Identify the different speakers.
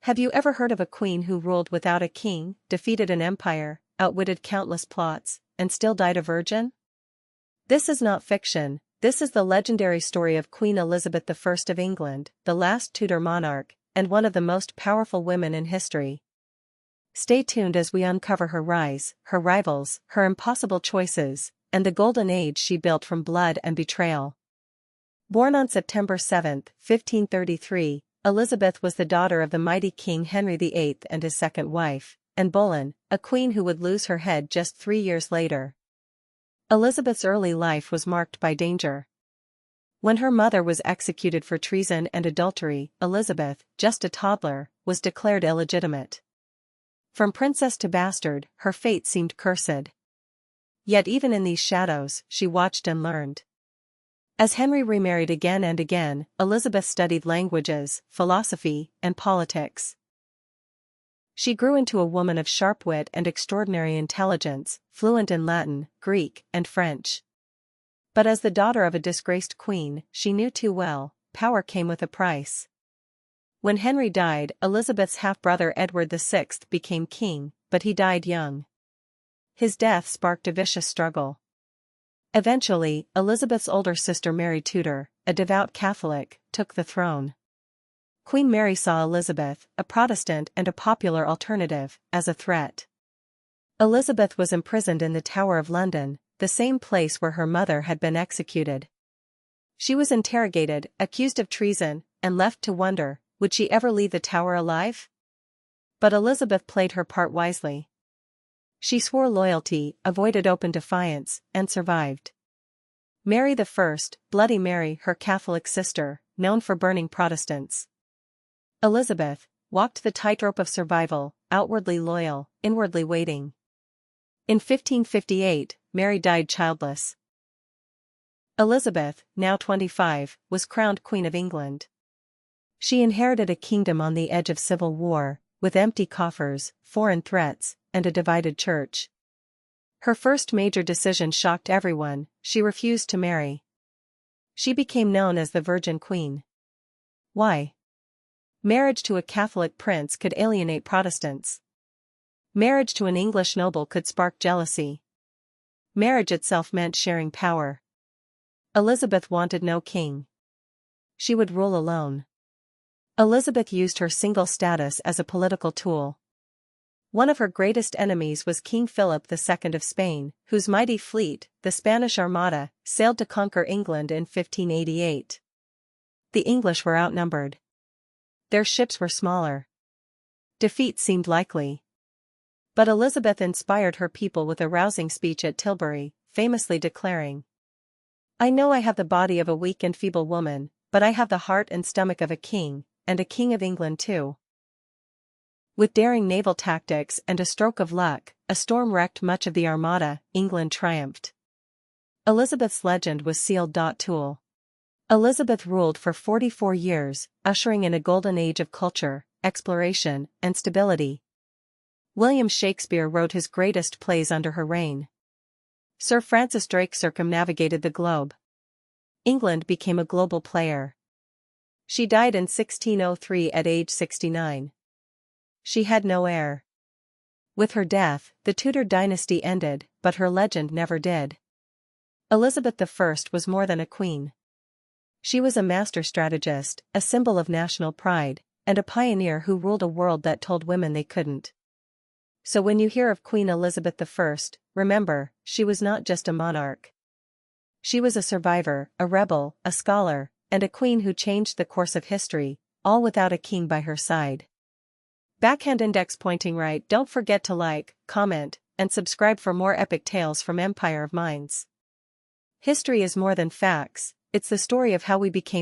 Speaker 1: Have you ever heard of a queen who ruled without a king, defeated an empire, outwitted countless plots, and still died a virgin? This is not fiction, this is the legendary story of Queen Elizabeth I of England, the last Tudor monarch, and one of the most powerful women in history. Stay tuned as we uncover her rise, her rivals, her impossible choices, and the golden age she built from blood and betrayal. Born on September 7, 1533, Elizabeth was the daughter of the mighty King Henry VIII and his second wife, Anne Boleyn, a queen who would lose her head just 3 years later. Elizabeth's early life was marked by danger. When her mother was executed for treason and adultery, Elizabeth, just a toddler, was declared illegitimate. From princess to bastard, her fate seemed cursed. Yet even in these shadows, she watched and learned. As Henry remarried again and again, Elizabeth studied languages, philosophy, and politics. She grew into a woman of sharp wit and extraordinary intelligence, fluent in Latin, Greek, and French. But as the daughter of a disgraced queen, she knew too well, power came with a price. When Henry died, Elizabeth's half-brother Edward VI became king, but he died young. His death sparked a vicious struggle. Eventually, Elizabeth's older sister Mary Tudor, a devout Catholic, took the throne. Queen Mary saw Elizabeth, a Protestant and a popular alternative, as a threat. Elizabeth was imprisoned in the Tower of London, the same place where her mother had been executed. She was interrogated, accused of treason, and left to wonder, would she ever leave the Tower alive? But Elizabeth played her part wisely. She swore loyalty, avoided open defiance, and survived. Mary I, Bloody Mary, her Catholic sister, known for burning Protestants. Elizabeth walked the tightrope of survival, outwardly loyal, inwardly waiting. In 1558, Mary died childless. Elizabeth, now 25, was crowned Queen of England. She inherited a kingdom on the edge of civil war, with empty coffers, foreign threats, and a divided church. Her first major decision shocked everyone: she refused to marry. She became known as the Virgin Queen. Why? Marriage to a Catholic prince could alienate Protestants. Marriage to an English noble could spark jealousy. Marriage itself meant sharing power. Elizabeth wanted no king. She would rule alone. Elizabeth used her single status as a political tool. One of her greatest enemies was King Philip II of Spain, whose mighty fleet, the Spanish Armada, sailed to conquer England in 1588. The English were outnumbered. Their ships were smaller. Defeat seemed likely. But Elizabeth inspired her people with a rousing speech at Tilbury, famously declaring, "I know I have the body of a weak and feeble woman, but I have the heart and stomach of a king, and a king of England too." With daring naval tactics and a stroke of luck, a storm wrecked much of the Armada. England triumphed. Elizabeth's legend was sealed. Tool. Elizabeth ruled for 44 years, ushering in a golden age of culture, exploration, and stability. William Shakespeare wrote his greatest plays under her reign. Sir Francis Drake circumnavigated the globe. England became a global player. She died in 1603 at age 69. She had no heir. With her death, the Tudor dynasty ended, but her legend never did. Elizabeth I was more than a queen. She was a master strategist, a symbol of national pride, and a pioneer who ruled a world that told women they couldn't. So when you hear of Queen Elizabeth I, remember, she was not just a monarch. She was a survivor, a rebel, a scholar, and a queen who changed the course of history, all without a king by her side. Backhand index pointing right. Don't forget to like, comment, and subscribe for more epic tales from Empire of Minds. History is more than facts, it's the story of how we became